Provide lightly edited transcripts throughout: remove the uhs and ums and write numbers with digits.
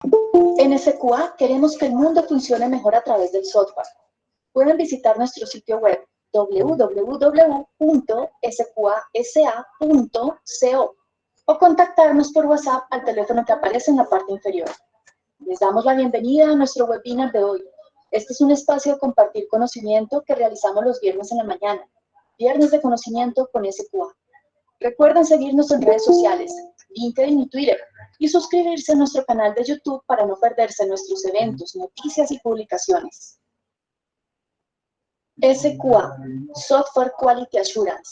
En SQA queremos que el mundo funcione mejor a través del software. Pueden visitar nuestro sitio web www.sqasa.co o contactarnos por WhatsApp al teléfono que aparece en la parte inferior. Les damos la bienvenida a nuestro webinar de hoy. Este es un espacio de compartir conocimiento que realizamos los viernes en la mañana. Viernes de conocimiento con SQA. Recuerden seguirnos en redes sociales, LinkedIn y Twitter, y suscribirse a nuestro canal de YouTube para no perderse nuestros eventos, noticias y publicaciones. SQA, Software Quality Assurance.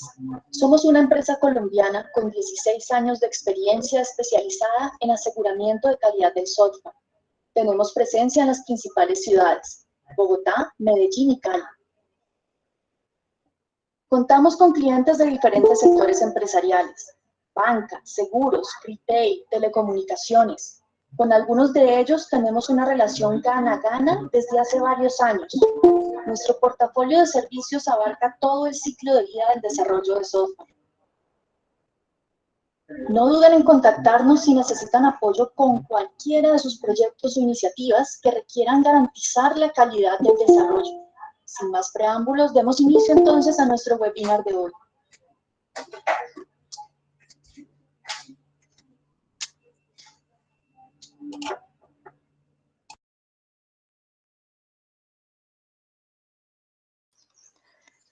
Somos una empresa colombiana con 16 años de experiencia especializada en aseguramiento de calidad del software. Tenemos presencia en las principales ciudades, Bogotá, Medellín y Cali. Contamos con clientes de diferentes sectores empresariales, banca, seguros, retail, telecomunicaciones. Con algunos de ellos tenemos una relación gana-gana desde hace varios años. Nuestro portafolio de servicios abarca todo el ciclo de vida del desarrollo de software. No duden en contactarnos si necesitan apoyo con cualquiera de sus proyectos o iniciativas que requieran garantizar la calidad del desarrollo. Sin más preámbulos, demos inicio entonces a nuestro webinar de hoy.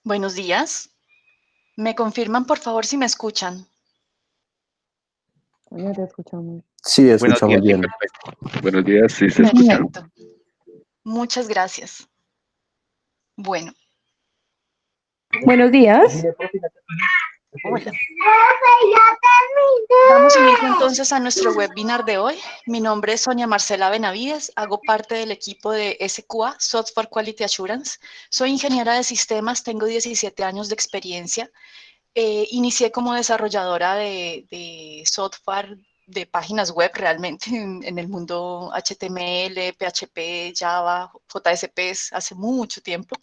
Buenos días. ¿Me confirman, por favor, si me escuchan? Te escuchamos. Sí, escuchamos bien. Perfecto. Buenos días, sí se escucha. Perfecto. Muchas gracias. Bueno. Buenos días. Hola. Damos inicio entonces a nuestro webinar de hoy. Mi nombre es Sonia Marcela Benavides, hago parte del equipo de SQA, Software Quality Assurance. Soy ingeniera de sistemas, tengo 17 años de experiencia. Inicié como desarrolladora de software de páginas web realmente en el mundo HTML, PHP, Java, JSP hace mucho tiempo.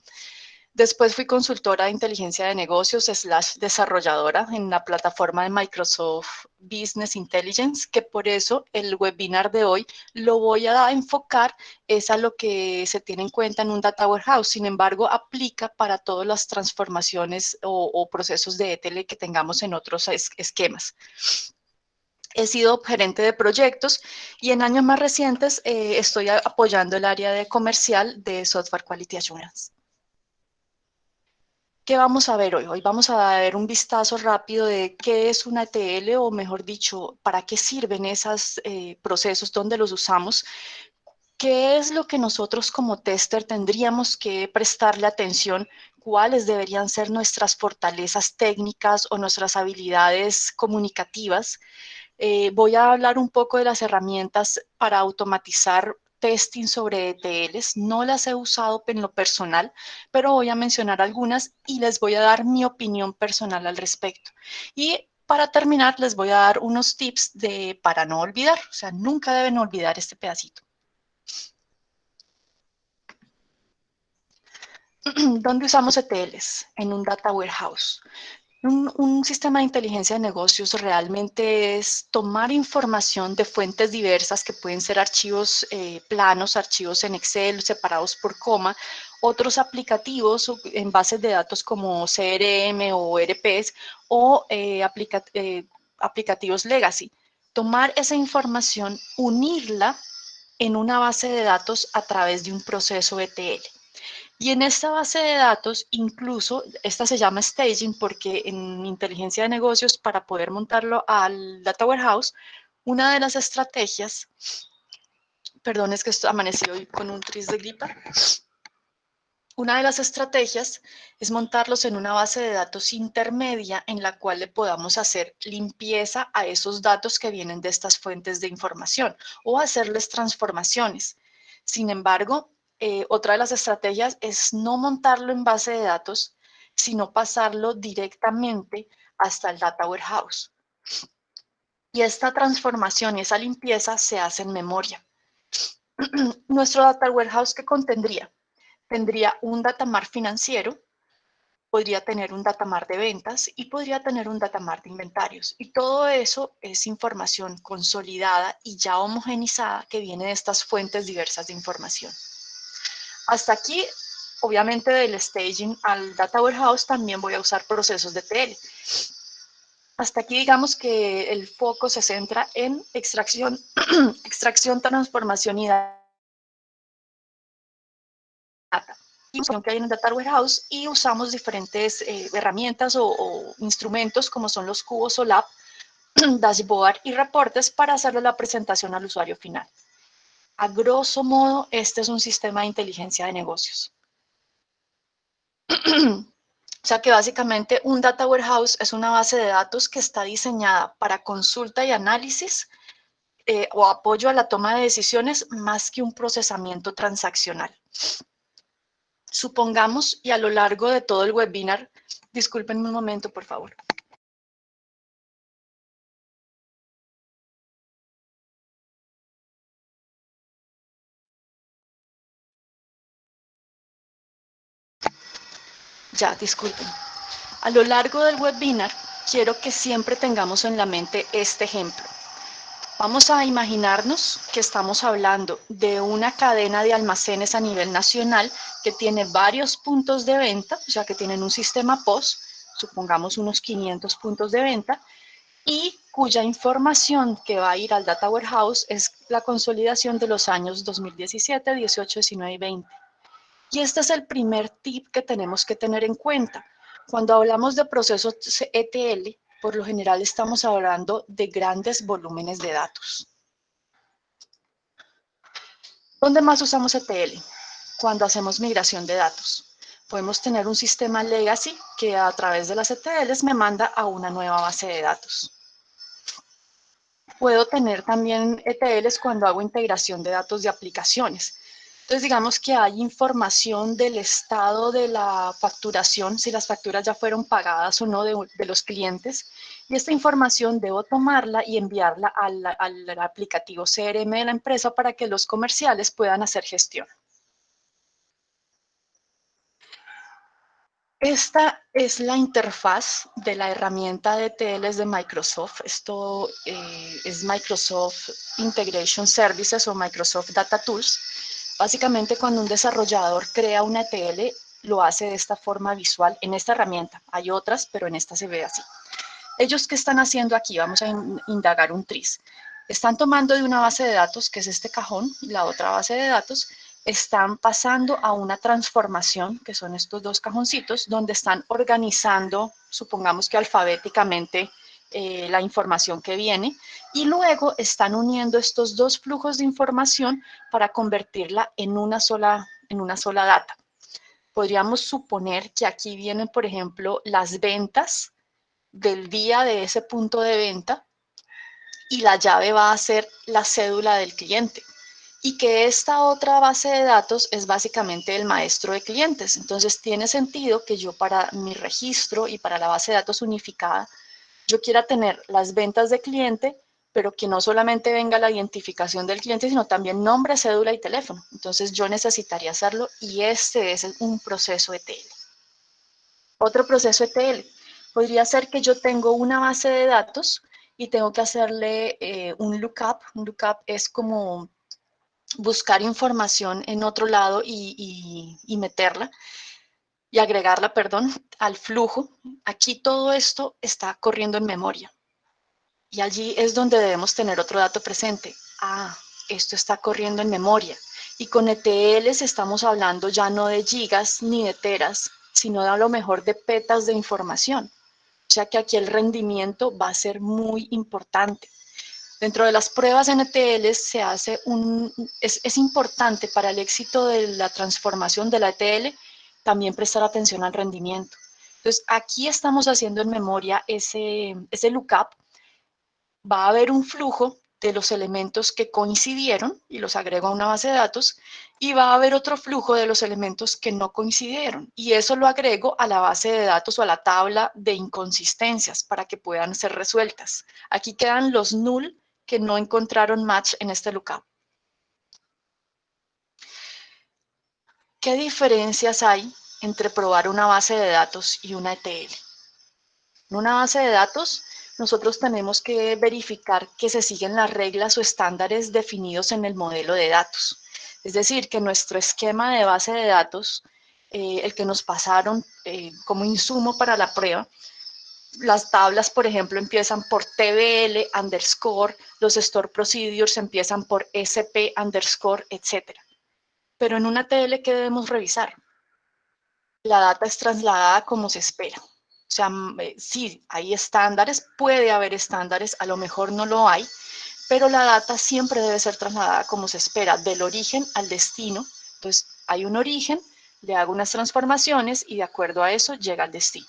Después fui consultora de inteligencia de negocios / desarrolladora en la plataforma de Microsoft Business Intelligence, que por eso el webinar de hoy lo voy a enfocar es a lo que se tiene en cuenta en un data warehouse. Sin embargo, aplica para todas las transformaciones o procesos de ETL que tengamos en otros esquemas. He sido gerente de proyectos y en años más recientes estoy apoyando el área de comercial de Software Quality Assurance. ¿Qué vamos a ver hoy? Hoy vamos a ver un vistazo rápido de qué es una ETL o mejor dicho, para qué sirven esos procesos, dónde los usamos, qué es lo que nosotros como tester tendríamos que prestarle atención, cuáles deberían ser nuestras fortalezas técnicas o nuestras habilidades comunicativas. Voy a hablar un poco de las herramientas para automatizar testing sobre ETLs. No las he usado en lo personal, pero voy a mencionar algunas y les voy a dar mi opinión personal al respecto. Y para terminar, les voy a dar unos tips para no olvidar. O sea, nunca deben olvidar este pedacito. ¿Dónde usamos ETLs? En un data warehouse. Un sistema de inteligencia de negocios realmente es tomar información de fuentes diversas que pueden ser archivos planos, archivos en Excel separados por coma, otros aplicativos en bases de datos como CRM o ERPs o aplicativos legacy. Tomar esa información, unirla en una base de datos a través de un proceso ETL. Y en esta base de datos, incluso, esta se llama staging porque en inteligencia de negocios, para poder montarlo al Data Warehouse, una de las estrategias, perdón, es que amanecí hoy con un tris de gripa, una de las estrategias es montarlos en una base de datos intermedia en la cual le podamos hacer limpieza a esos datos que vienen de estas fuentes de información o hacerles transformaciones. Sin embargo, otra de las estrategias es no montarlo en base de datos, sino pasarlo directamente hasta el Data Warehouse. Y esta transformación y esa limpieza se hace en memoria. Nuestro Data Warehouse, ¿qué contendría? Tendría un datamart financiero, podría tener un datamar de ventas y podría tener un datamar de inventarios. Y todo eso es información consolidada y ya homogenizada que viene de estas fuentes diversas de información. Hasta aquí, obviamente del staging al data warehouse también voy a usar procesos de ETL. Hasta aquí digamos que el foco se centra en extracción, transformación y data. Que hay en el Data Warehouse y usamos diferentes herramientas o instrumentos como son los cubos OLAP, dashboard y reportes para hacerle la presentación al usuario final. A grosso modo, este es un sistema de inteligencia de negocios. O sea que básicamente un Data Warehouse es una base de datos que está diseñada para consulta y análisis o apoyo a la toma de decisiones más que un procesamiento transaccional. Supongamos, y a lo largo de todo el webinar, discúlpenme un momento, por favor. Ya, disculpen. A lo largo del webinar, quiero que siempre tengamos en la mente este ejemplo. Vamos a imaginarnos que estamos hablando de una cadena de almacenes a nivel nacional que tiene varios puntos de venta, o sea que tienen un sistema POS, supongamos unos 500 puntos de venta, y cuya información que va a ir al Data Warehouse es la consolidación de los años 2017, 18, 19 y 20. Y este es el primer tip que tenemos que tener en cuenta. Cuando hablamos de procesos ETL, por lo general estamos hablando de grandes volúmenes de datos. ¿Dónde más usamos ETL? Cuando hacemos migración de datos. Podemos tener un sistema legacy que a través de las ETLs me manda a una nueva base de datos. Puedo tener también ETLs cuando hago integración de datos de aplicaciones. Entonces, digamos que hay información del estado de la facturación, si las facturas ya fueron pagadas o no de los clientes, y esta información debo tomarla y enviarla al aplicativo CRM de la empresa para que los comerciales puedan hacer gestión. Esta es la interfaz de la herramienta de ETLs de Microsoft. Esto es Microsoft Integration Services o Microsoft Data Tools. Básicamente, cuando un desarrollador crea una ETL, lo hace de esta forma visual en esta herramienta. Hay otras, pero en esta se ve así. ¿Ellos qué están haciendo aquí? Vamos a indagar un tris. Están tomando de una base de datos, que es este cajón, y la otra base de datos, están pasando a una transformación, que son estos dos cajoncitos, donde están organizando, supongamos que alfabéticamente, la información que viene, y luego están uniendo estos dos flujos de información para convertirla en una sola data. Podríamos suponer que aquí vienen, por ejemplo, las ventas del día de ese punto de venta y la llave va a ser la cédula del cliente. Y que esta otra base de datos es básicamente el maestro de clientes. Entonces tiene sentido que yo para mi registro y para la base de datos unificada, yo quiera tener las ventas de cliente, pero que no solamente venga la identificación del cliente, sino también nombre, cédula y teléfono. Entonces yo necesitaría hacerlo y este es un proceso ETL. Otro proceso ETL podría ser que yo tengo una base de datos y tengo que hacerle un lookup. Un lookup es como buscar información en otro lado y meterla y agregarla, perdón, al flujo. Aquí todo esto está corriendo en memoria. Y allí es donde debemos tener otro dato presente. Ah, esto está corriendo en memoria. Y con ETLs estamos hablando ya no de gigas ni de teras, sino de a lo mejor de petas de información. O sea que aquí el rendimiento va a ser muy importante. Dentro de las pruebas en ETL se hace es importante para el éxito de la transformación de la ETL también prestar atención al rendimiento. Entonces, aquí estamos haciendo en memoria ese lookup. Va a haber un flujo de los elementos que coincidieron y los agrego a una base de datos y va a haber otro flujo de los elementos que no coincidieron y eso lo agrego a la base de datos o a la tabla de inconsistencias para que puedan ser resueltas. Aquí quedan los null que no encontraron match en este lookup. ¿Qué diferencias hay entre probar una base de datos y una ETL. En una base de datos, nosotros tenemos que verificar que se siguen las reglas o estándares definidos en el modelo de datos. Es decir, que nuestro esquema de base de datos, el que nos pasaron como insumo para la prueba, las tablas, por ejemplo, empiezan por TBL underscore, los store procedures empiezan por SP underscore, etc. Pero en una TL, ¿qué debemos revisar? La data es trasladada como se espera. O sea, sí, hay estándares, puede haber estándares, a lo mejor no lo hay, pero la data siempre debe ser trasladada como se espera, del origen al destino. Entonces, hay un origen, le hago unas transformaciones y de acuerdo a eso llega al destino.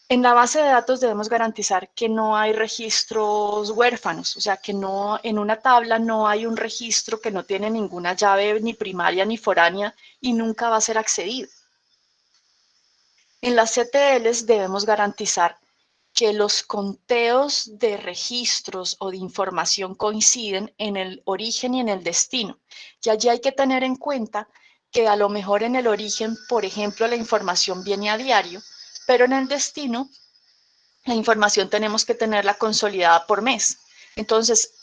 En la base de datos debemos garantizar que no hay registros huérfanos, o sea, que no, en una tabla no hay un registro que no tiene ninguna llave ni primaria ni foránea y nunca va a ser accedido. En las CTLs debemos garantizar que los conteos de registros o de información coinciden en el origen y en el destino. Y allí hay que tener en cuenta que a lo mejor en el origen, por ejemplo, la información viene a diario, pero en el destino la información tenemos que tenerla consolidada por mes. Entonces,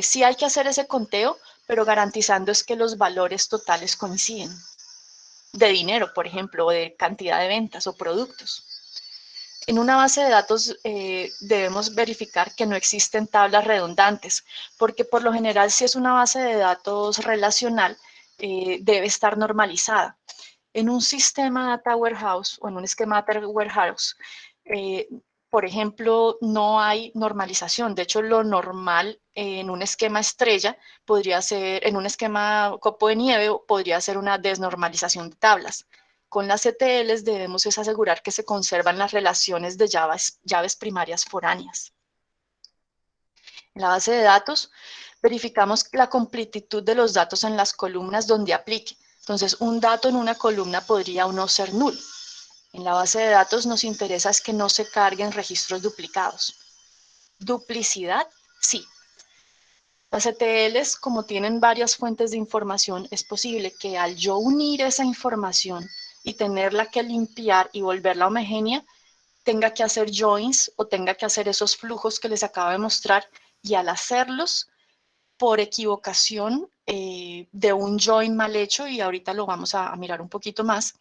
sí hay que hacer ese conteo, pero garantizando es que los valores totales coinciden. De dinero, por ejemplo, o de cantidad de ventas o productos. En una base de datos debemos verificar que no existen tablas redundantes, porque por lo general si es una base de datos relacional, debe estar normalizada. En un sistema data warehouse o en un esquema data warehouse, por ejemplo, no hay normalización. De hecho, lo normal en un esquema estrella podría ser, en un esquema copo de nieve, podría ser una desnormalización de tablas. Con las ETLs debemos asegurar que se conservan las relaciones de llaves primarias foráneas. En la base de datos, verificamos la completitud de los datos en las columnas donde aplique. Entonces, un dato en una columna podría o no ser null. En la base de datos nos interesa es que no se carguen registros duplicados. Duplicidad, sí. Las ETLs, como tienen varias fuentes de información, es posible que al yo unir esa información y tenerla que limpiar y volverla homogénea, tenga que hacer joins o tenga que hacer esos flujos que les acabo de mostrar y al hacerlos, por equivocación de un join mal hecho, y ahorita lo vamos a mirar un poquito más,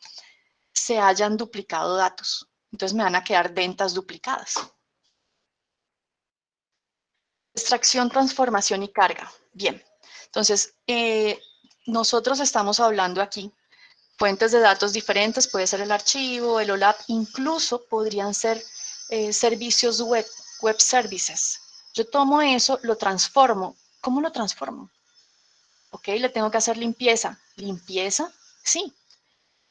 se hayan duplicado datos. Entonces me van a quedar ventas duplicadas. Extracción, transformación y carga. Bien, entonces nosotros estamos hablando aquí fuentes de datos diferentes, puede ser el archivo, el OLAP, incluso podrían ser servicios web services. Yo tomo eso, lo transformo. ¿Cómo lo transformo? Ok, le tengo que hacer limpieza. ¿Limpieza? Sí.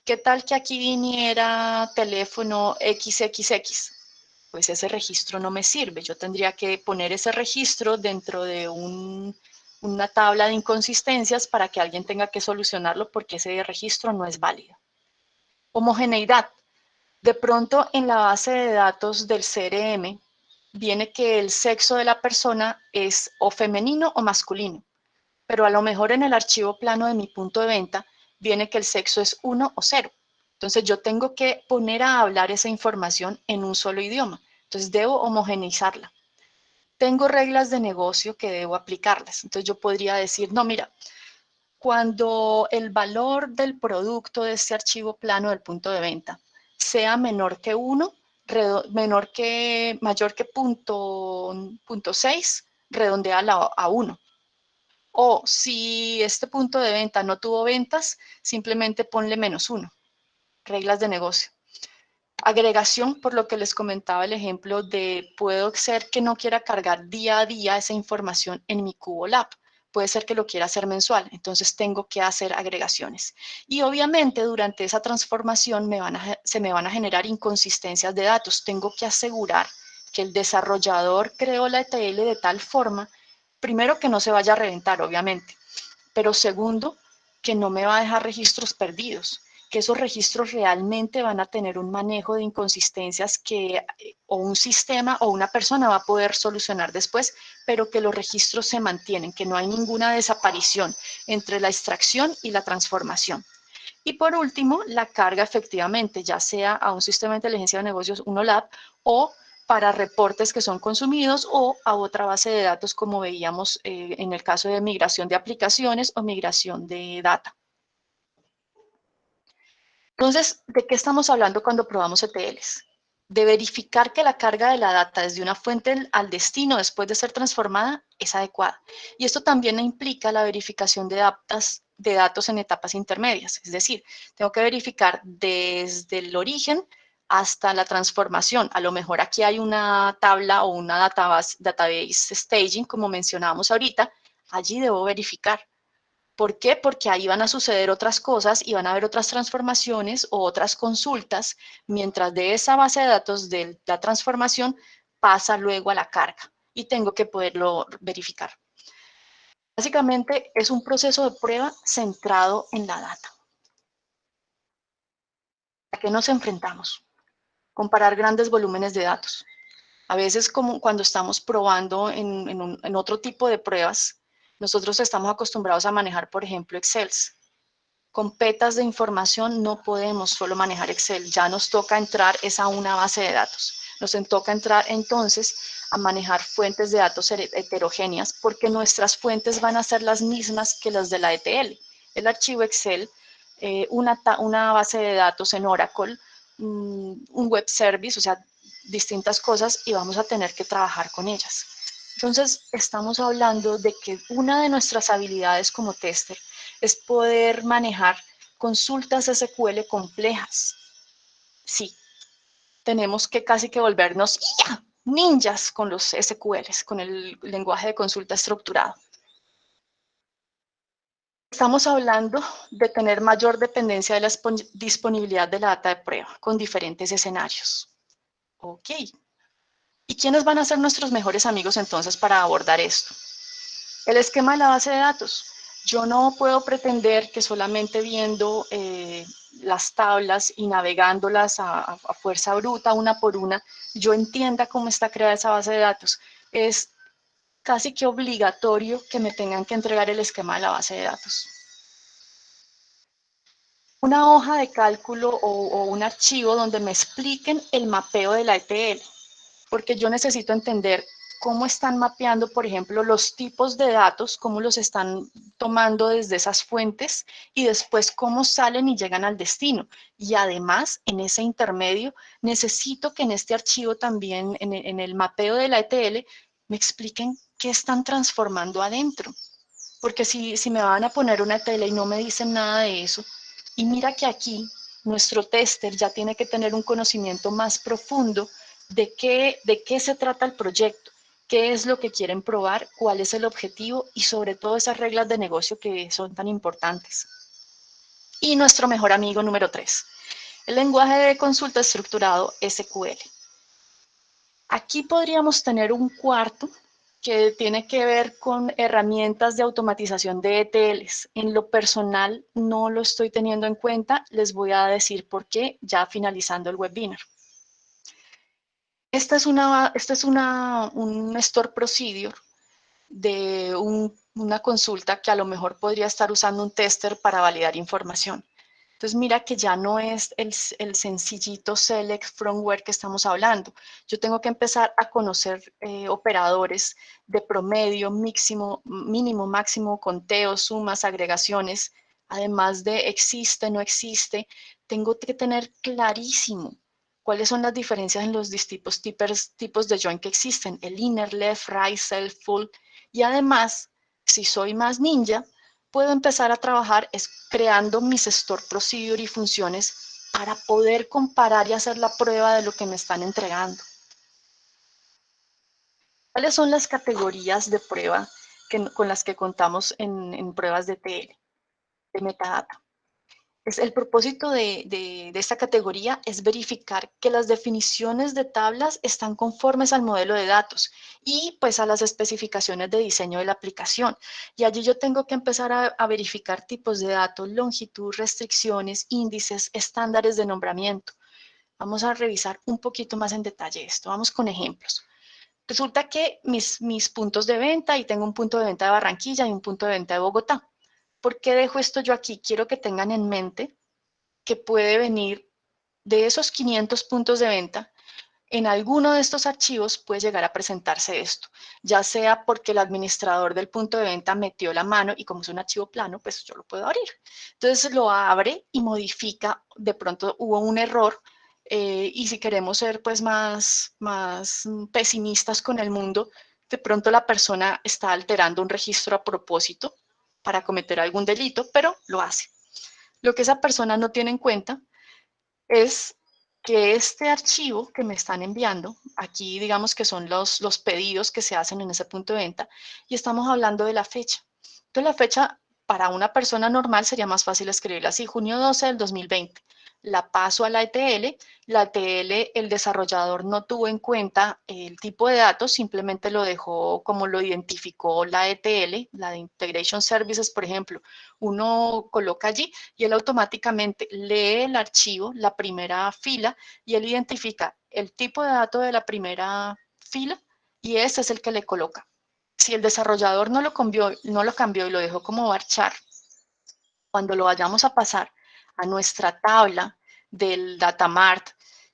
¿Qué tal que aquí viniera teléfono XXX? Pues ese registro no me sirve. Yo tendría que poner ese registro dentro de una tabla de inconsistencias para que alguien tenga que solucionarlo porque ese registro no es válido. Homogeneidad. De pronto en la base de datos del CRM viene que el sexo de la persona es o femenino o masculino, pero a lo mejor en el archivo plano de mi punto de venta viene que el sexo es 1 o 0. Entonces yo tengo que poner a hablar esa información en un solo idioma. Entonces debo homogeneizarla. Tengo reglas de negocio que debo aplicarlas. Entonces yo podría decir, no, mira, cuando el valor del producto de este archivo plano del punto de venta sea menor que 1, mayor que punto 6, redondéala a 1. O si este punto de venta no tuvo ventas, simplemente ponle -1. Reglas de negocio. Agregación, por lo que les comentaba el ejemplo de puedo ser que no quiera cargar día a día esa información en mi cubo lab. Puede ser que lo quiera hacer mensual, entonces tengo que hacer agregaciones. Y obviamente durante esa transformación se me van a generar inconsistencias de datos. Tengo que asegurar que el desarrollador creó la ETL de tal forma, primero, que no se vaya a reventar, obviamente, pero segundo, que no me va a dejar registros perdidos, que esos registros realmente van a tener un manejo de inconsistencias que o un sistema o una persona va a poder solucionar después, pero que los registros se mantienen, que no hay ninguna desaparición entre la extracción y la transformación. Y por último, la carga efectivamente, ya sea a un sistema de inteligencia de negocios, un OLAP, o para reportes que son consumidos o a otra base de datos como veíamos en el caso de migración de aplicaciones o migración de data. Entonces, ¿de qué estamos hablando cuando probamos ETLs? De verificar que la carga de la data desde una fuente al destino después de ser transformada es adecuada. Y esto también implica la verificación de datos en etapas intermedias. Es decir, tengo que verificar desde el origen hasta la transformación. A lo mejor aquí hay una tabla o una database staging, como mencionábamos ahorita. Allí debo verificar. ¿Por qué? Porque ahí van a suceder otras cosas y van a haber otras transformaciones o otras consultas, mientras de esa base de datos de la transformación pasa luego a la carga y tengo que poderlo verificar. Básicamente es un proceso de prueba centrado en la data. ¿A qué nos enfrentamos? Comparar grandes volúmenes de datos. A veces, como cuando estamos probando en otro tipo de pruebas, nosotros estamos acostumbrados a manejar, por ejemplo, Excel. Con petas de información no podemos solo manejar Excel, ya nos toca entrar a una base de datos. Nos toca entrar entonces a manejar fuentes de datos heterogéneas porque nuestras fuentes van a ser las mismas que las de la ETL. El archivo Excel, una base de datos en Oracle, un web service, o sea, distintas cosas y vamos a tener que trabajar con ellas. Entonces, estamos hablando de que una de nuestras habilidades como tester es poder manejar consultas SQL complejas. Sí, tenemos que casi que volvernos ninjas con los SQLs, con el lenguaje de consulta estructurado. Estamos hablando de tener mayor dependencia de la disponibilidad de la data de prueba con diferentes escenarios. Ok. ¿Y quiénes van a ser nuestros mejores amigos entonces para abordar esto? El esquema de la base de datos. Yo no puedo pretender que solamente viendo las tablas y navegándolas a fuerza bruta, una por una, yo entienda cómo está creada esa base de datos. Es casi que obligatorio que me tengan que entregar el esquema de la base de datos. Una hoja de cálculo o un archivo donde me expliquen el mapeo de la ETL, porque yo necesito entender cómo están mapeando, por ejemplo, los tipos de datos, cómo los están tomando desde esas fuentes y después cómo salen y llegan al destino. Y además, en ese intermedio, necesito que en este archivo también, en el mapeo de la ETL, me expliquen qué están transformando adentro. Porque si me van a poner una ETL y no me dicen nada de eso, y mira que aquí nuestro tester ya tiene que tener un conocimiento más profundo de qué se trata el proyecto, qué es lo que quieren probar, cuál es el objetivo y sobre todo esas reglas de negocio que son tan importantes. Y nuestro mejor amigo número 3, el lenguaje de consulta estructurado SQL. Aquí podríamos tener un cuarto que tiene que ver con herramientas de automatización de ETLs. En lo personal no lo estoy teniendo en cuenta, les voy a decir por qué ya finalizando el webinar. Esta es un store procedure de una consulta que a lo mejor podría estar usando un tester para validar información. Entonces mira que ya no es el sencillito select from where que estamos hablando. Yo tengo que empezar a conocer operadores de promedio, mínimo, máximo, conteos, sumas, agregaciones, además de existe, no existe. Tengo que tener clarísimo cuáles son las diferencias en los distintos tipos de join que existen, el inner, left, right, self, full, y además, si soy más ninja, puedo empezar a trabajar creando mis store procedure y funciones para poder comparar y hacer la prueba de lo que me están entregando. ¿Cuáles son las categorías de prueba con las que contamos en pruebas de ETL, de metadata? El propósito de esta categoría es verificar que las definiciones de tablas están conformes al modelo de datos y pues a las especificaciones de diseño de la aplicación. Y allí yo tengo que empezar a verificar tipos de datos, longitud, restricciones, índices, estándares de nombramiento. Vamos a revisar un poquito más en detalle esto. Vamos con ejemplos. Resulta que mis puntos de venta, y tengo un punto de venta de Barranquilla y un punto de venta de Bogotá. ¿Por qué dejo esto yo aquí? Quiero que tengan en mente que puede venir de esos 500 puntos de venta. En alguno de estos archivos puede llegar a presentarse esto, ya sea porque el administrador del punto de venta metió la mano y como es un archivo plano, pues yo lo puedo abrir. Entonces lo abre y modifica, de pronto hubo un error y si queremos ser pues más pesimistas con el mundo, de pronto la persona está alterando un registro a propósito para cometer algún delito, pero lo hace. Lo que esa persona no tiene en cuenta es que este archivo que me están enviando, aquí digamos que son los pedidos que se hacen en ese punto de venta, y estamos hablando de la fecha. Entonces la fecha para una persona normal sería más fácil escribirla así, junio 12 del 2020. La paso a la ETL el desarrollador no tuvo en cuenta el tipo de datos, simplemente lo dejó como lo identificó la ETL, la de Integration Services, por ejemplo. Uno coloca allí y él automáticamente lee el archivo, la primera fila, y él identifica el tipo de dato de la primera fila y ese es el que le coloca. Si el desarrollador no lo cambió y lo dejó como varchar, cuando lo vayamos a pasar a nuestra tabla del datamart,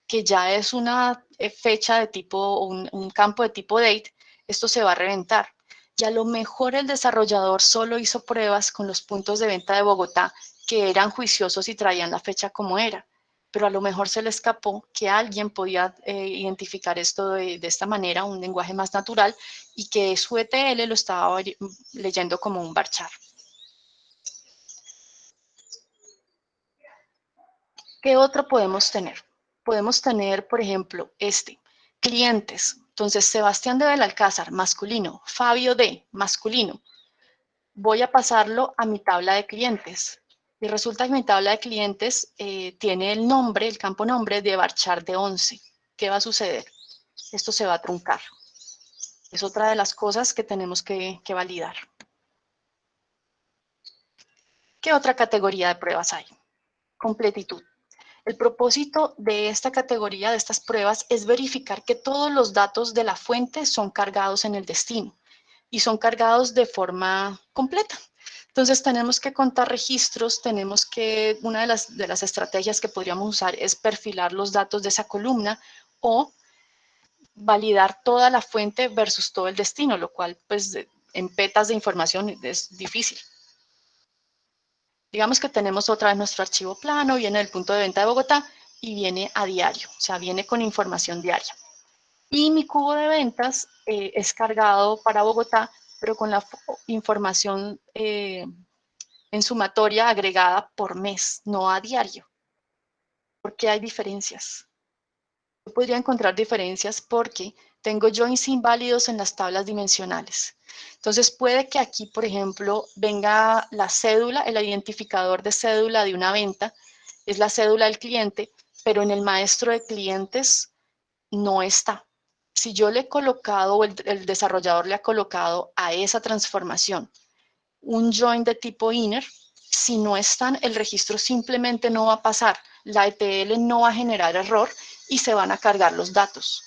que ya es una fecha de tipo, un campo de tipo date, esto se va a reventar. Y a lo mejor el desarrollador solo hizo pruebas con los puntos de venta de Bogotá que eran juiciosos y traían la fecha como era, pero a lo mejor se le escapó que alguien podía identificar esto de esta manera, un lenguaje más natural, y que su ETL lo estaba leyendo como un varchar. ¿Qué otro podemos tener? Podemos tener, por ejemplo, clientes. Entonces, Sebastián de Belalcázar, masculino. Fabio D, masculino. Voy a pasarlo a mi tabla de clientes. Y resulta que mi tabla de clientes tiene el nombre, el campo nombre de varchar de 11. ¿Qué va a suceder? Esto se va a truncar. Es otra de las cosas que tenemos que validar. ¿Qué otra categoría de pruebas hay? Completitud. El propósito de esta categoría, de estas pruebas, es verificar que todos los datos de la fuente son cargados en el destino y son cargados de forma completa. Entonces tenemos que contar registros, una de las estrategias que podríamos usar es perfilar los datos de esa columna o validar toda la fuente versus todo el destino, lo cual pues en petas de información es difícil. Digamos que tenemos otra vez nuestro archivo plano, viene del punto de venta de Bogotá y viene a diario, o sea, viene con información diaria. Y mi cubo de ventas es cargado para Bogotá, pero con la información en sumatoria agregada por mes, no a diario. ¿Por qué hay diferencias? Yo podría encontrar diferencias porque tengo joins inválidos en las tablas dimensionales. Entonces puede que aquí, por ejemplo, venga la cédula, el identificador de cédula de una venta, es la cédula del cliente, pero en el maestro de clientes no está. Si yo le he colocado o el desarrollador le ha colocado a esa transformación un join de tipo inner, si no están, el registro simplemente no va a pasar. La ETL no va a generar error y se van a cargar los datos.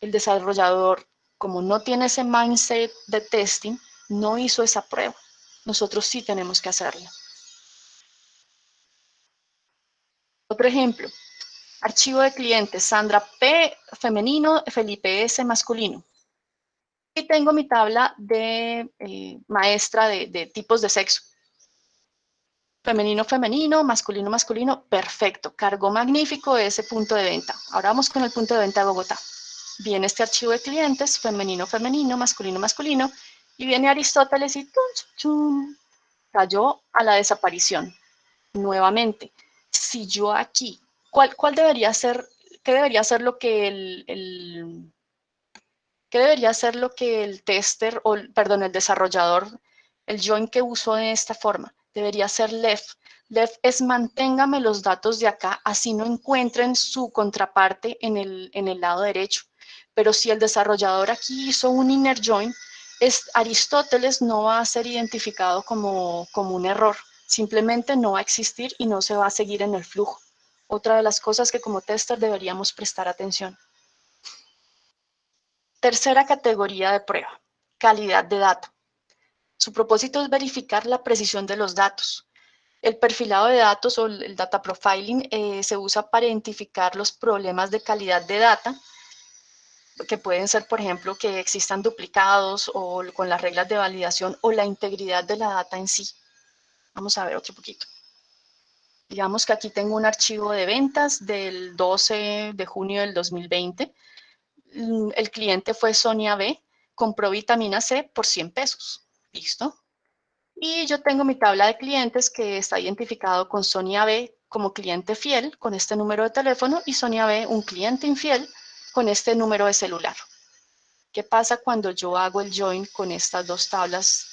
El desarrollador, como no tiene ese mindset de testing, no hizo esa prueba. Nosotros sí tenemos que hacerla. Otro ejemplo, archivo de clientes, Sandra P, femenino, Felipe S, masculino. Y tengo mi tabla de maestra de tipos de sexo. Femenino, femenino, masculino, masculino, perfecto. Cargó magnífico ese punto de venta. Ahora vamos con el punto de venta de Bogotá. Viene este archivo de clientes, femenino, femenino, masculino, masculino, y viene Aristóteles y cayó a la desaparición. Nuevamente, si yo aquí, ¿cuál debería ser, qué debería ser lo que qué debería ser lo que el tester, o perdón, el desarrollador, el join que usó de esta forma? Debería ser left. Left es manténgame los datos de acá, así no encuentren su contraparte en el lado derecho. Pero si el desarrollador aquí hizo un inner join, Aristóteles no va a ser identificado como un error. Simplemente no va a existir y no se va a seguir en el flujo. Otra de las cosas que como tester deberíamos prestar atención. Tercera categoría de prueba, calidad de datos. Su propósito es verificar la precisión de los datos. El perfilado de datos o el data profiling se usa para identificar los problemas de calidad de data, que pueden ser, por ejemplo, que existan duplicados o con las reglas de validación o la integridad de la data en sí. Vamos a ver otro poquito. Digamos que aquí tengo un archivo de ventas del 12 de junio del 2020. El cliente fue Sonia B, compró vitamina C por 100 pesos. ¿Listo? Y yo tengo mi tabla de clientes que está identificado con Sonia B como cliente fiel con este número de teléfono y Sonia B, un cliente infiel, con este número de celular. ¿Qué pasa cuando yo hago el join con estas dos tablas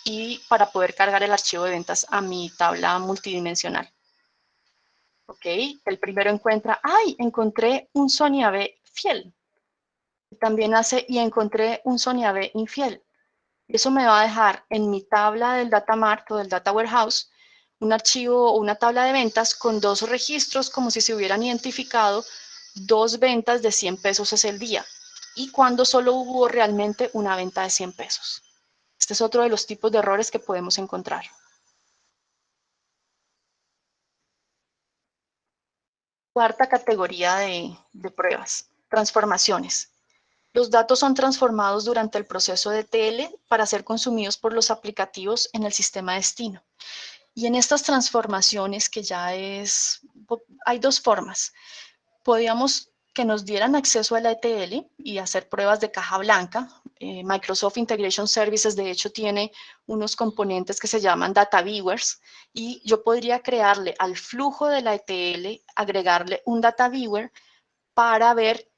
y para poder cargar el archivo de ventas a mi tabla multidimensional? Ok, el primero encuentra, ¡ay! Encontré un Sonia B fiel. También hace, y encontré un Sonia B infiel. Eso me va a dejar en mi tabla del Data Mart o del Data Warehouse un archivo o una tabla de ventas con dos registros como si se hubieran identificado dos ventas de 100 pesos ese el día y cuando solo hubo realmente una venta de 100 pesos. Este es otro de los tipos de errores que podemos encontrar. Cuarta categoría de pruebas, transformaciones. Los datos son transformados durante el proceso de ETL para ser consumidos por los aplicativos en el sistema destino. Y en estas transformaciones, que ya hay dos formas. Podíamos que nos dieran acceso a la ETL y hacer pruebas de caja blanca. Microsoft Integration Services, de hecho, tiene unos componentes que se llaman Data Viewers y yo podría crearle al flujo de la ETL, agregarle un Data Viewer para ver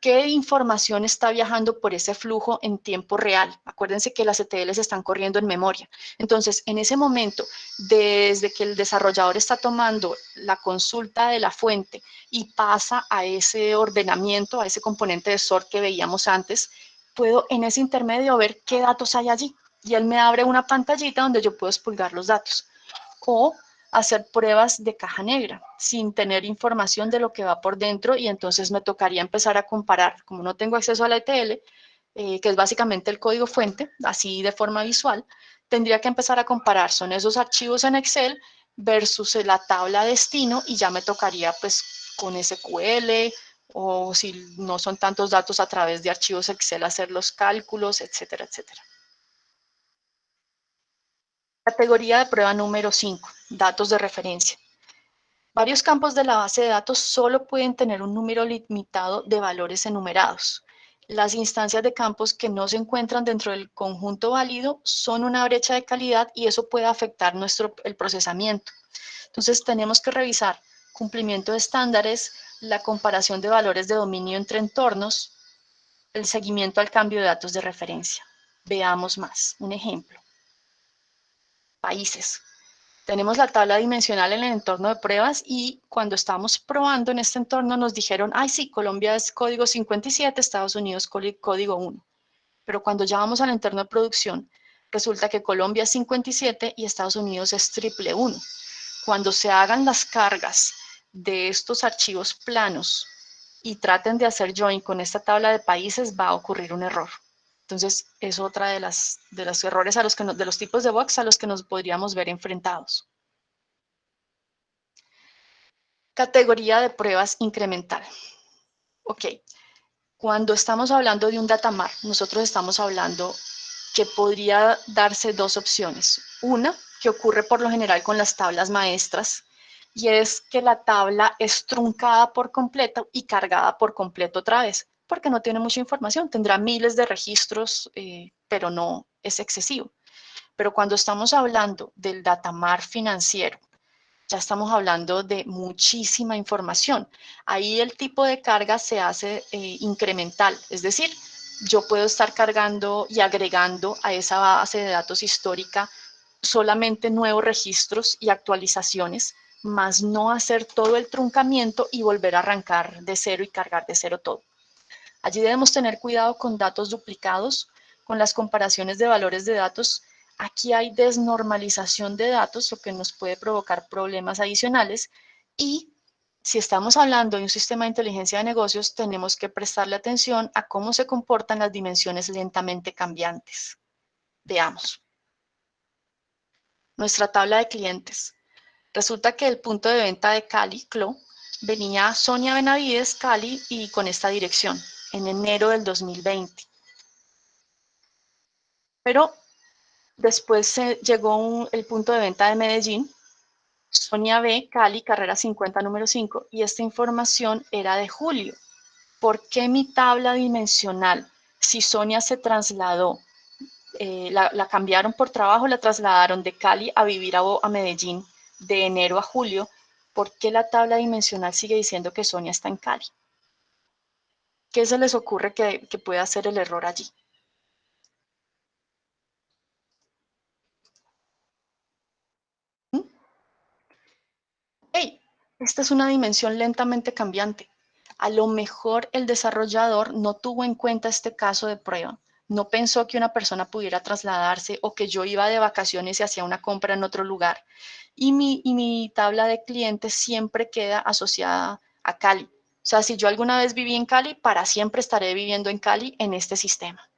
qué información está viajando por ese flujo en tiempo real. Acuérdense que las ETLs están corriendo en memoria. Entonces, en ese momento, desde que el desarrollador está tomando la consulta de la fuente y pasa a ese ordenamiento, a ese componente de sort que veíamos antes, puedo en ese intermedio ver qué datos hay allí. Y él me abre una pantallita donde yo puedo expulgar los datos. O hacer pruebas de caja negra sin tener información de lo que va por dentro y entonces me tocaría empezar a comparar. Como no tengo acceso a la ETL, que es básicamente el código fuente, así de forma visual, tendría que empezar a comparar. Son esos archivos en Excel versus la tabla destino y ya me tocaría pues con SQL o si no son tantos datos a través de archivos Excel hacer los cálculos, etcétera, etcétera. Categoría de prueba número 5, datos de referencia. Varios campos de la base de datos solo pueden tener un número limitado de valores enumerados. Las instancias de campos que no se encuentran dentro del conjunto válido son una brecha de calidad y eso puede afectar el procesamiento. Entonces tenemos que revisar cumplimiento de estándares, la comparación de valores de dominio entre entornos, el seguimiento al cambio de datos de referencia. Veamos más. Un ejemplo. Países. Tenemos la tabla dimensional en el entorno de pruebas y cuando estábamos probando en este entorno nos dijeron, ay sí, Colombia es código 57, Estados Unidos código 1. Pero cuando ya vamos al entorno de producción, resulta que Colombia es 57 y Estados Unidos es 111. Cuando se hagan las cargas de estos archivos planos y traten de hacer join con esta tabla de países, va a ocurrir un error. Entonces, es otra de los errores de los tipos de bugs a los que nos podríamos ver enfrentados. Categoría de pruebas incremental. Ok, cuando estamos hablando de un data mart, nosotros estamos hablando que podría darse dos opciones. Una, que ocurre por lo general con las tablas maestras, y es que la tabla es truncada por completo y cargada por completo otra vez, porque no tiene mucha información, tendrá miles de registros, pero no es excesivo. Pero cuando estamos hablando del data mart financiero, ya estamos hablando de muchísima información. Ahí el tipo de carga se hace incremental, es decir, yo puedo estar cargando y agregando a esa base de datos histórica solamente nuevos registros y actualizaciones, más no hacer todo el truncamiento y volver a arrancar de cero y cargar de cero todo. Allí debemos tener cuidado con datos duplicados, con las comparaciones de valores de datos. Aquí hay desnormalización de datos, lo que nos puede provocar problemas adicionales. Y si estamos hablando de un sistema de inteligencia de negocios, tenemos que prestarle atención a cómo se comportan las dimensiones lentamente cambiantes. Veamos. Nuestra tabla de clientes. Resulta que el punto de venta de Cali, CLO, venía Sonia Benavides, Cali, y con esta dirección, en enero del 2020. Pero después llegó el punto de venta de Medellín, Sonia B, Cali, carrera 50, número 5, y esta información era de julio. ¿Por qué mi tabla dimensional, si Sonia se trasladó, la cambiaron por trabajo, la trasladaron de Cali a vivir a Medellín de enero a julio? ¿Por qué la tabla dimensional sigue diciendo que Sonia está en Cali? ¿Qué se les ocurre que pueda ser el error allí? Hey, esta es una dimensión lentamente cambiante. A lo mejor el desarrollador no tuvo en cuenta este caso de prueba. No pensó que una persona pudiera trasladarse o que yo iba de vacaciones y hacía una compra en otro lugar. Y mi tabla de clientes siempre queda asociada a Cali. O sea, si yo alguna vez viví en Cali, para siempre estaré viviendo en Cali en este sistema.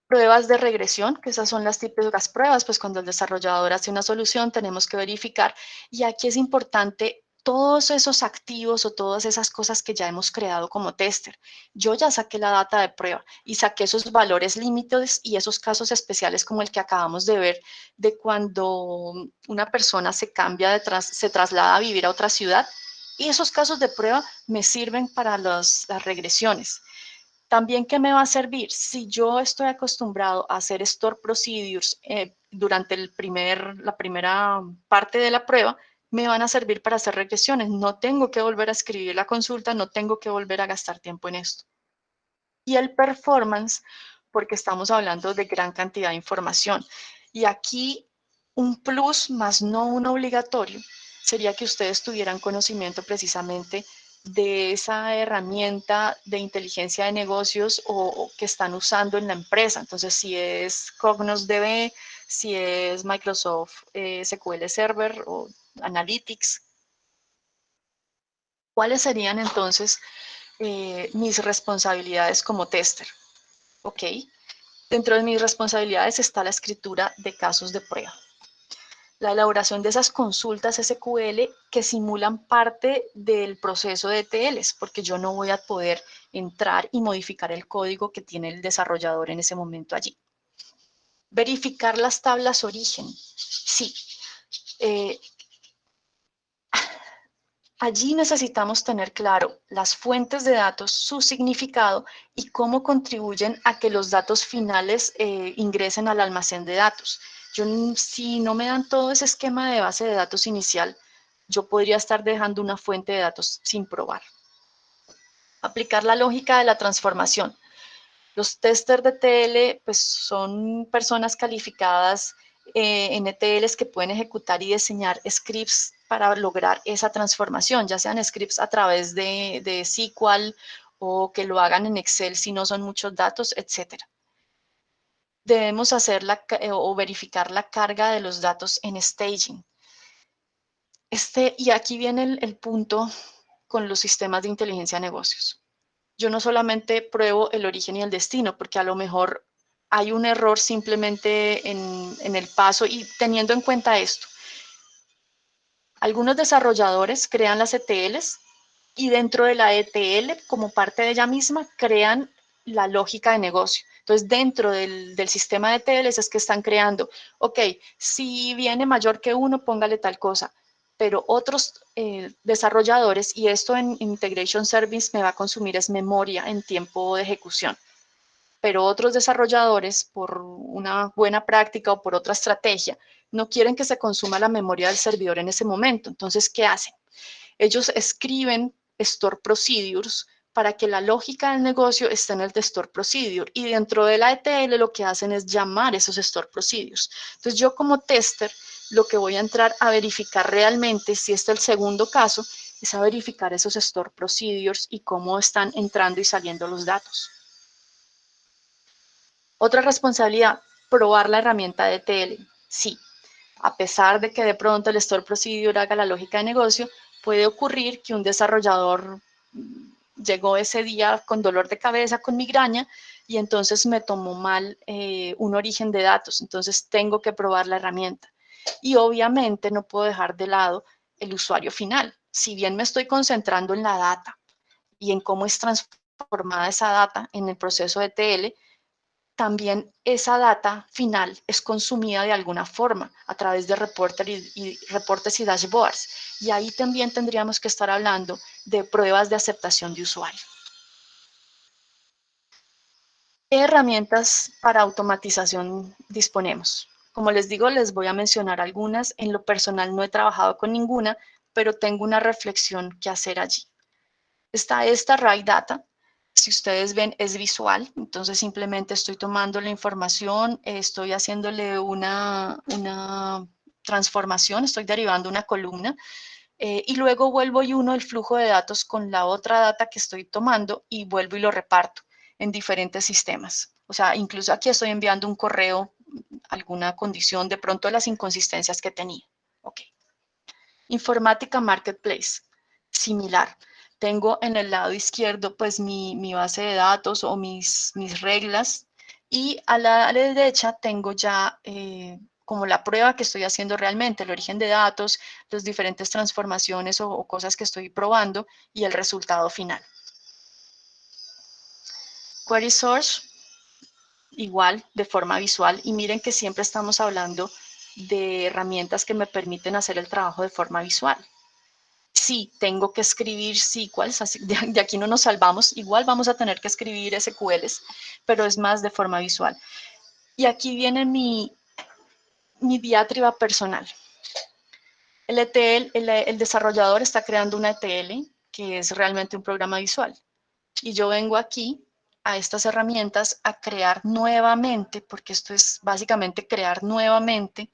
Pruebas de regresión, que esas son las típicas pruebas, pues cuando el desarrollador hace una solución tenemos que verificar, y aquí es importante todos esos activos o todas esas cosas que ya hemos creado como tester. Yo ya saqué la data de prueba y saqué esos valores límites y esos casos especiales como el que acabamos de ver, de cuando una persona se traslada a vivir a otra ciudad, y esos casos de prueba me sirven para las regresiones. También, ¿qué me va a servir? Si yo estoy acostumbrado a hacer store procedures durante la primera parte de la prueba, me van a servir para hacer regresiones. No tengo que volver a escribir la consulta, no tengo que volver a gastar tiempo en esto. Y el performance, porque estamos hablando de gran cantidad de información. Y aquí un plus, más no un obligatorio, sería que ustedes tuvieran conocimiento precisamente de esa herramienta de inteligencia de negocios o que están usando en la empresa. Entonces, si es Cognos DB, si es Microsoft SQL Server o Analytics, ¿cuáles serían entonces mis responsabilidades como tester? ¿Ok? Dentro de mis responsabilidades está la escritura de casos de prueba. La elaboración de esas consultas SQL que simulan parte del proceso de ETLs, porque yo no voy a poder entrar y modificar el código que tiene el desarrollador en ese momento allí. Verificar las tablas origen. Sí. Allí necesitamos tener claro las fuentes de datos, su significado y cómo contribuyen a que los datos finales ingresen al almacén de datos. Si no me dan todo ese esquema de base de datos inicial, yo podría estar dejando una fuente de datos sin probar. Aplicar la lógica de la transformación. Los testers de ETL pues, son personas calificadas en ETLs que pueden ejecutar y diseñar scripts para lograr esa transformación, ya sean scripts a través de SQL o que lo hagan en Excel si no son muchos datos, etc. Debemos hacer o verificar la carga de los datos en staging. Y aquí viene el punto con los sistemas de inteligencia de negocios. Yo no solamente pruebo el origen y el destino, porque a lo mejor hay un error simplemente en el paso, y teniendo en cuenta esto, algunos desarrolladores crean las ETLs y dentro de la ETL, como parte de ella misma, crean la lógica de negocio. Entonces, dentro del sistema de ETLs es que están creando, ok, si viene mayor que 1, póngale tal cosa. Pero otros desarrolladores, y esto en Integration Service me va a consumir es memoria en tiempo de ejecución, pero otros desarrolladores, por una buena práctica o por otra estrategia, no quieren que se consuma la memoria del servidor en ese momento. Entonces, ¿qué hacen? Ellos escriben store procedures para que la lógica del negocio esté en el de store procedure, y dentro de la ETL lo que hacen es llamar esos store procedures. Entonces, yo como tester, lo que voy a entrar a verificar realmente, si este es el segundo caso, es a verificar esos store procedures y cómo están entrando y saliendo los datos. Otra responsabilidad, probar la herramienta de ETL. Sí, a pesar de que de pronto el store procedure haga la lógica de negocio, puede ocurrir que un desarrollador llegó ese día con dolor de cabeza, con migraña, y entonces me tomó mal un origen de datos, entonces tengo que probar la herramienta. Y obviamente no puedo dejar de lado el usuario final. Si bien me estoy concentrando en la data y en cómo es transformada esa data en el proceso de ETL, también esa data final es consumida de alguna forma a través de reportes y dashboards. Y ahí también tendríamos que estar hablando de pruebas de aceptación de usuario. ¿Qué herramientas para automatización disponemos? Como les digo, les voy a mencionar algunas. En lo personal no he trabajado con ninguna, pero tengo una reflexión que hacer allí. Está esta Raw Data. Si ustedes ven, es visual, entonces simplemente estoy tomando la información, estoy haciéndole una transformación, estoy derivando una columna y luego vuelvo y uno el flujo de datos con la otra data que estoy tomando y vuelvo y lo reparto en diferentes sistemas. O sea, incluso aquí estoy enviando un correo, alguna condición, de pronto las inconsistencias que tenía. Ok. Informática Marketplace, similar. Tengo en el lado izquierdo pues mi base de datos o mis reglas y a la derecha tengo ya como la prueba que estoy haciendo realmente, el origen de datos, las diferentes transformaciones o cosas que estoy probando y el resultado final. Query Source, igual de forma visual, y miren que siempre estamos hablando de herramientas que me permiten hacer el trabajo de forma visual. Sí, tengo que escribir SQLs, así, de aquí no nos salvamos, igual vamos a tener que escribir SQLs, pero es más de forma visual. Y aquí viene mi diatriba personal. El ETL, el desarrollador está creando una ETL, que es realmente un programa visual. Y yo vengo aquí a estas herramientas a crear nuevamente, porque esto es básicamente crear nuevamente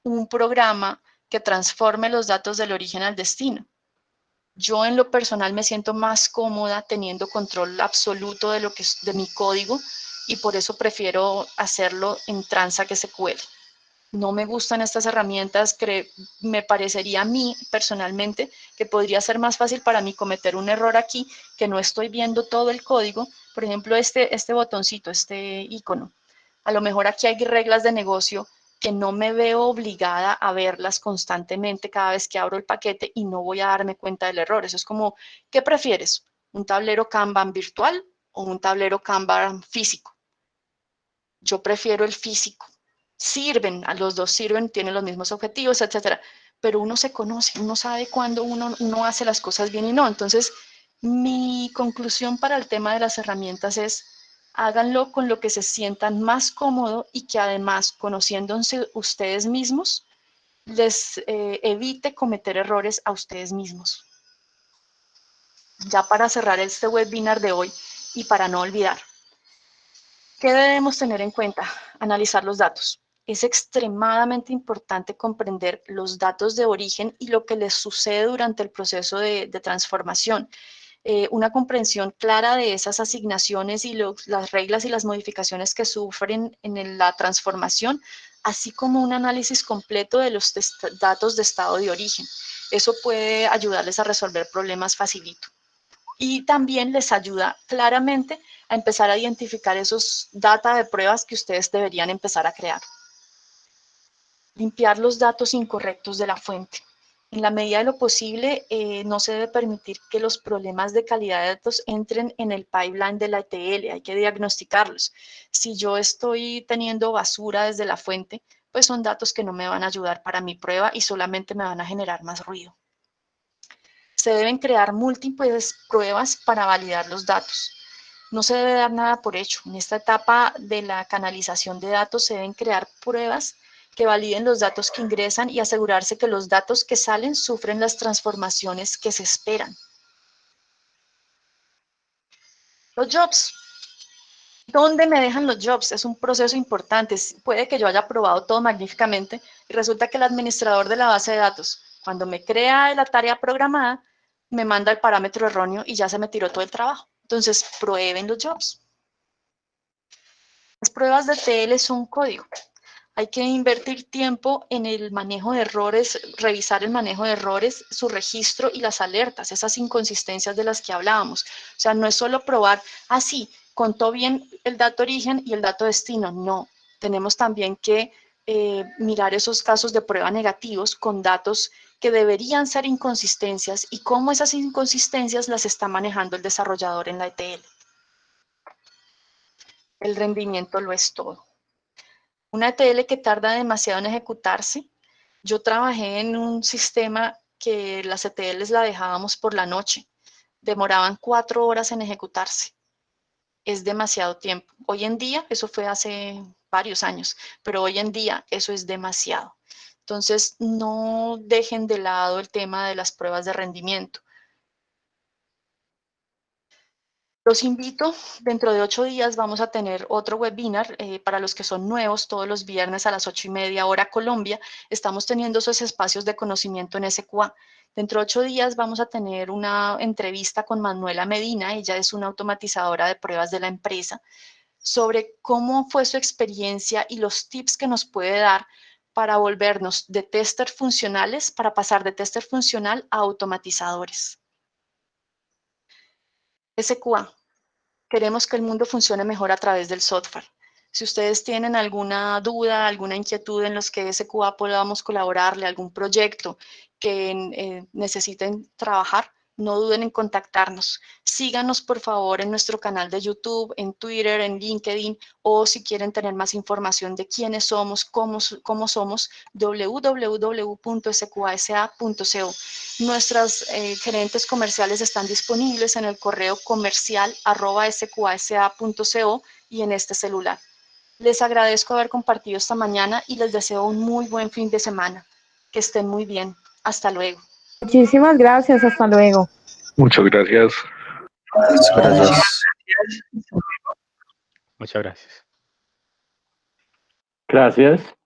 un programa que transforme los datos del origen al destino. Yo en lo personal me siento más cómoda teniendo control absoluto de mi código y por eso prefiero hacerlo en Transact SQL. No me gustan estas herramientas, me parecería a mí personalmente que podría ser más fácil para mí cometer un error aquí, que no estoy viendo todo el código. Por ejemplo, este botoncito, este icono. A lo mejor aquí hay reglas de negocio que no me veo obligada a verlas constantemente cada vez que abro el paquete y no voy a darme cuenta del error. Eso es como, ¿qué prefieres? ¿Un tablero Kanban virtual o un tablero Kanban físico? Yo prefiero el físico. Sirven, a los dos sirven, tienen los mismos objetivos, etcétera. Pero uno se conoce, uno sabe cuándo uno hace las cosas bien y no. Entonces, mi conclusión para el tema de las herramientas es, háganlo con lo que se sientan más cómodo y que además, conociéndose ustedes mismos, les evite cometer errores a ustedes mismos. Ya para cerrar este webinar de hoy y para no olvidar, ¿qué debemos tener en cuenta? Analizar los datos. Es extremadamente importante comprender los datos de origen y lo que les sucede durante el proceso de transformación. Una comprensión clara de esas asignaciones y las reglas y las modificaciones que sufren en la transformación, así como un análisis completo de los datos de estado de origen. Eso puede ayudarles a resolver problemas facilito. Y también les ayuda claramente a empezar a identificar esos data de pruebas que ustedes deberían empezar a crear. Limpiar los datos incorrectos de la fuente. En la medida de lo posible, no se debe permitir que los problemas de calidad de datos entren en el pipeline de la ETL, hay que diagnosticarlos. Si yo estoy teniendo basura desde la fuente, pues son datos que no me van a ayudar para mi prueba y solamente me van a generar más ruido. Se deben crear múltiples pruebas para validar los datos. No se debe dar nada por hecho. En esta etapa de la canalización de datos se deben crear pruebas que validen los datos que ingresan y asegurarse que los datos que salen sufren las transformaciones que se esperan. Los jobs. ¿Dónde me dejan los jobs? Es un proceso importante. Puede que yo haya probado todo magníficamente y resulta que el administrador de la base de datos, cuando me crea la tarea programada, me manda el parámetro erróneo y ya se me tiró todo el trabajo. Entonces, prueben los jobs. Las pruebas de TL son código. Hay que invertir tiempo en el manejo de errores, revisar el manejo de errores, su registro y las alertas, esas inconsistencias de las que hablábamos. O sea, no es solo probar, sí, contó bien el dato origen y el dato destino. No, tenemos también que mirar esos casos de prueba negativos con datos que deberían ser inconsistencias y cómo esas inconsistencias las está manejando el desarrollador en la ETL. El rendimiento lo es todo. Una ETL que tarda demasiado en ejecutarse. Yo trabajé en un sistema que las ETLs la dejábamos por la noche. Demoraban 4 horas en ejecutarse. Es demasiado tiempo. Hoy en día, eso fue hace varios años, pero hoy en día eso es demasiado. Entonces, no dejen de lado el tema de las pruebas de rendimiento. Los invito, dentro de 8 días vamos a tener otro webinar para los que son nuevos, todos los viernes a las 8:30 hora Colombia. Estamos teniendo esos espacios de conocimiento en SQA. Dentro de 8 días vamos a tener una entrevista con Manuela Medina, ella es una automatizadora de pruebas de la empresa, sobre cómo fue su experiencia y los tips que nos puede dar para volvernos de tester funcionales, para pasar de tester funcional a automatizadores. SQA. Queremos que el mundo funcione mejor a través del software. Si ustedes tienen alguna duda, alguna inquietud en los que SQA podamos colaborarle, algún proyecto que necesiten trabajar, no duden en contactarnos. Síganos, por favor, en nuestro canal de YouTube, en Twitter, en LinkedIn, o si quieren tener más información de quiénes somos, cómo somos, www.sqasa.co. Nuestras gerentes comerciales están disponibles en el correo comercial@sqasa.co y en este celular. Les agradezco haber compartido esta mañana y les deseo un muy buen fin de semana. Que estén muy bien. Hasta luego. Muchísimas gracias, hasta luego. Muchas gracias. Gracias. Muchas gracias. Gracias.